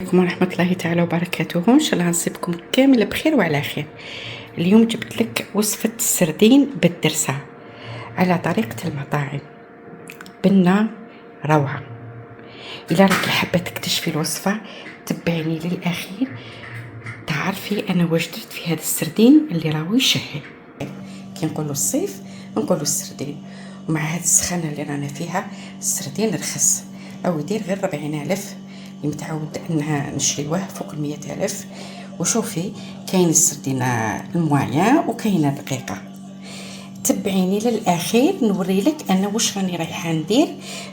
عليكم ورحمة الله تعالى وبركاته. ان شاء الله نصيبكم كامل بخير وعلى خير. اليوم جبت لك وصفة السردين بالدرسة على طريقة المطاعم، بنة روعة. إلا راكي حابة تكتشفي الوصفة تبعني للأخير تعرفي أنا واش درت في هذا السردين اللي راهو يشهي. كي نقولوا الصيف نقولوا السردين، ومع هذه السخانة اللي رانا فيها السردين رخص أو يدير غير 40,000، اللي متعود أنها نشريوه فوق 100,000. وشوفي كاين السردين الموايان وكاين دقيقة. تبعيني للأخير نوري لك أنا واش راني رايحة ندير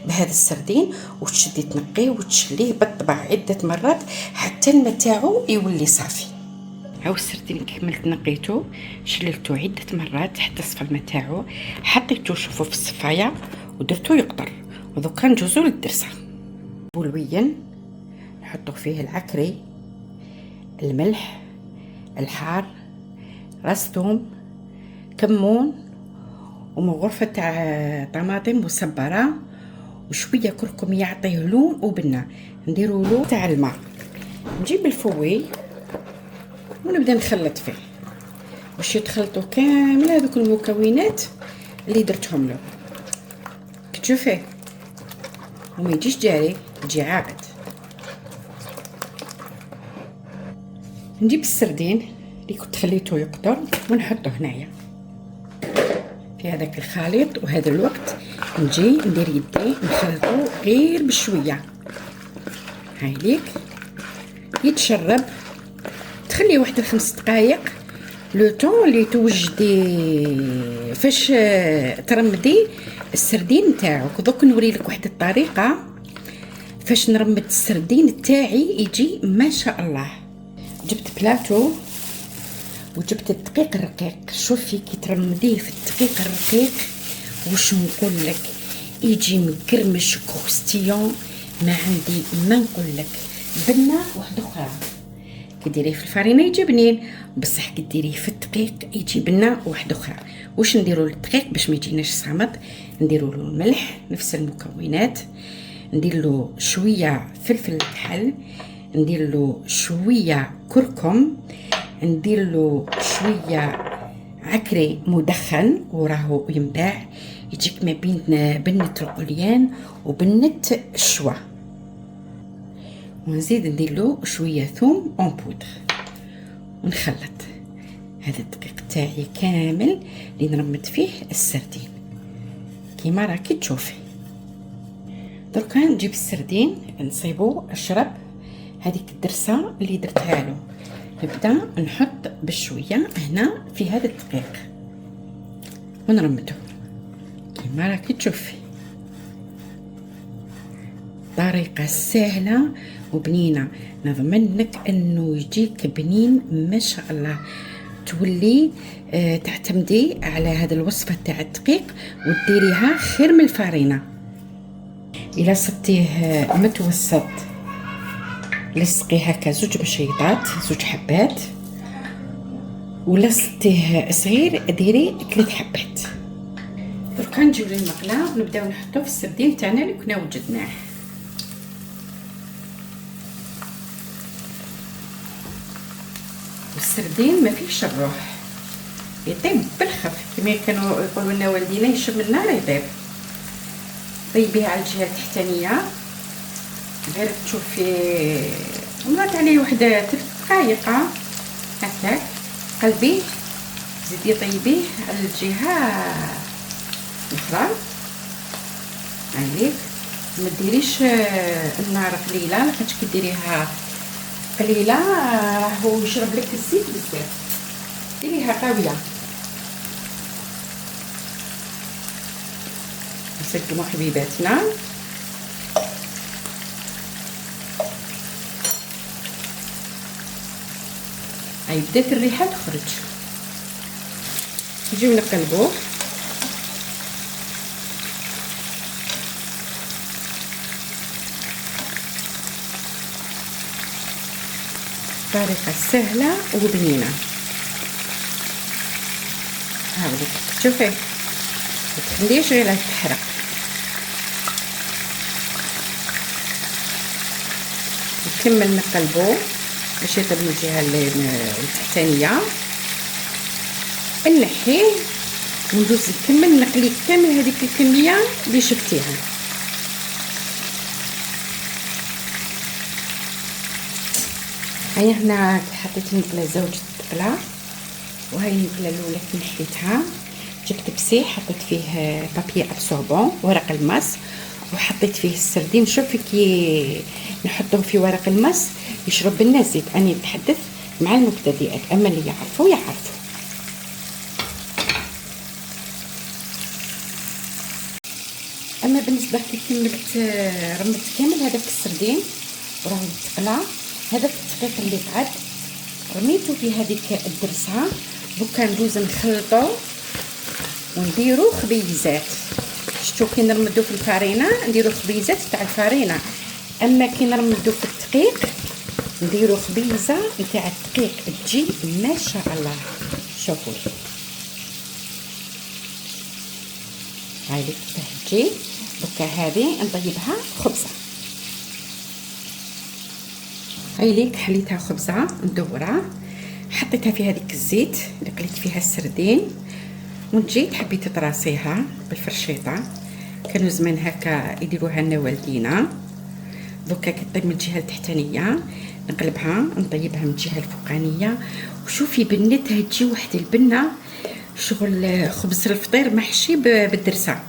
بهذا السردين، وتشدي تنقيه وتشليه بالطبع عدة مرات حتى الماء تاعو يولي صافي. هاو السردين كملت نقيتو شللتو عدة مرات حتى صفى الماء تاعو، حطيتو شوفو في الصفاية ودرتو يقطر. ودوكا نجوزو للدرسة. بولوين نحطو فيه العكري، الملح، الحار، راس ثوم، كمون، ومغرفة تاع طماطم مصبرة، وشويه كركم يعطيه لون وبنه. نديرو له تاع الماء، نجيب الفوي ونبدا نخلط فيه باش يتخلطوا كامل هذوك المكونات اللي درتهم له. كتشوفيه وما يجيش جاري، يجي عاقد. نجيب السردين اللي كنت خليته يقطر ونحطه هنايا في هذاك الخليط، وهذا الوقت نجي ندير يدي نخلطه غير بشويه. هاي ليك يتشرب، تخليه واحد 5 دقائق لو طون اللي توجدي فاش ترمدي السردين نتاعك. دوك نوري لك واحد الطريقه فاش نرمد السردين تاعي يجي ما شاء الله. جبت بلاطو وجبت الدقيق الرقيق. شوفي كي ترمديه في الدقيق الرقيق واش نقول لك، يجي مكرمش كروستيون. ما عندي ما نقول لك. بنه واحده اخرى كي ديريه في الفرينه يجي بنين، بصح كي ديريه في الدقيق يجي بنه واحده اخرى. واش نديروا للدقيق باش ما يجيناش صامت؟ نديروا له الملح نفس المكونات، ندير له شويه فلفل كحل، ندير له شويه كركم، ندير له شويه عكري مدخن وراهو ينباع، يجيك ما بين بنه القليان وبنه الشوا. ونزيد ندير له شويه ثوم اون بودر ونخلط هذا الدقيق تاعي كامل اللي نرمد فيه السردين كيما راكي تشوفي. دركا نجيب السردين نصيبو اشرب هذيك الدرسه اللي درتها له. نبدا نحط بشويه هنا في هذا الدقيق ونرمده كيما راكي تشوفي. طريقه سهله وبنينه، نضمن لك انه يجيك بنين ما شاء الله. تولي تعتمدي على هذه الوصفه تاع الدقيق وديريها خير من الفرينه. الا صدتيه متوسط لصقيه هكا 2 مشيطات 2 حبات، ولا صدتيه صغير ديري 3 حبات. دركا نجيو للمقله ونبداو نحطو في السردين تاعنا اللي كنا وجدناه. السردين ما فيهش الروح، يطيب بالخف كما كانوا يقولوا لنا والدينا، يشم النار يطيب. طيبيه على الجهه التحتانيه غير تشوفي مرات عليه واحد 3 دقائق هكاك. قلبيه زيدي طيبيه على الجهه الاخرى. هايليك ما ديريش النار قليله، لاخاطش كي ديريها قليله راهو يشرب لك الزيت بزاف. ديريها قويه. نسقمو حبيباتنا. هاي بدات الريحه تخرج. نجيو نقلبوه. طريقه سهله وبنينه. هاوليك شوفي ما تخليش غير تحرق، نكمل نقلبو باش يطيب من الجهه التحتانيه، نحيه وندوز نكمل نقلي كامل هذيك الكميه اللي شفتيها. هيا هنا حطيت المقله زوج التقله، وهاي المقله الاولى كي نحيتها جبت بسي حطيت فيه بابي ابسوربون ورق الماس، وحطيت فيه السردين. شوفي كي نحطوه في ورق الماس يشرب لنا الزيت. اني نتحدث مع المبتدئات، اما اللي يعرفوا يعرفوا. اما بالنسبه كي كملت رميت كامل هذاك السردين وراه تقلى، هذاك الدقيق اللي قعد رميته في هذيك الدرسه. دوكا ندوز نخلطو ونديرو خبيزات. شفتوا كي نرمدو في الفرينه نديرو خبيزات تاع الفرينه، اما كي نرمدو في الدقيق نديرو خبيزه نتاع الدقيق تجي ما شاء الله. شوفوا هاي اللي تجي. دوكا هذه نطيبها خبزه. هاي ليك حليتها خبزه ندورها، حطيتها في هذيك الزيت اللي قليت فيها السردين، ونجيت حبيت تراصيها بالفرشيطه. كانوا زمان هكا يديروها لنا والدينا. دوكا كطيب من الجهه التحتانيه نقلبها نطيبها من الجهه الفوقانيه. وشوفي بنتها تجي واحد البنه شغل خبز الفطير محشي بالدرسه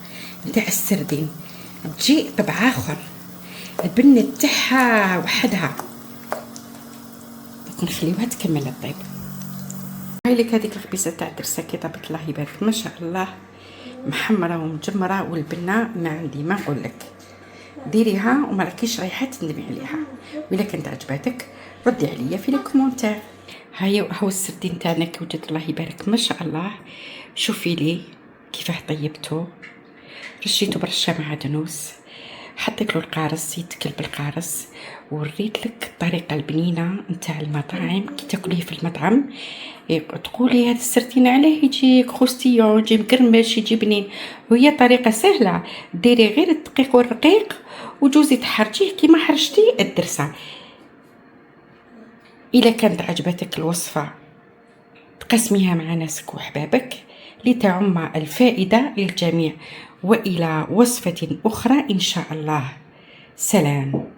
نتاع السردين، تجي طبع اخر البنه تاعها وحدها. نخليوها تكمل الطيب. هاي لك هذيك الخبيزه تاع الدرسه كي طابت الله يبارك ما شاء الله، محمره ومجمره، والبنه ما عندي ما نقول لك. ديريها وما راكيش رايحه تندمي عليها. وإلا كانت عجباتك ردي عليا في الكومونتير. هاو السردين تاعنا كي وجد الله يبارك ما شاء الله. شوفي لي كيفاه طيبتو، رشيتو برشه معدنوس، حطيت له القارص يتكل بالقارص، وريت لك الطريقه البنينه نتاع المطاعم كي تاكليه في المطعم تقولي هذا السردين عليه يجي كروستيون يجي مقرمش يجي بنين. وهي طريقه سهله، ديري غير الدقيق والرقيق وجوزي تحرجيه كيما حرجتي الدرسه. اذا كانت عجبتك الوصفه تقسميها مع ناسك وحبابك لتعم الفائده للجميع. والى وصفه اخرى ان شاء الله. سلام.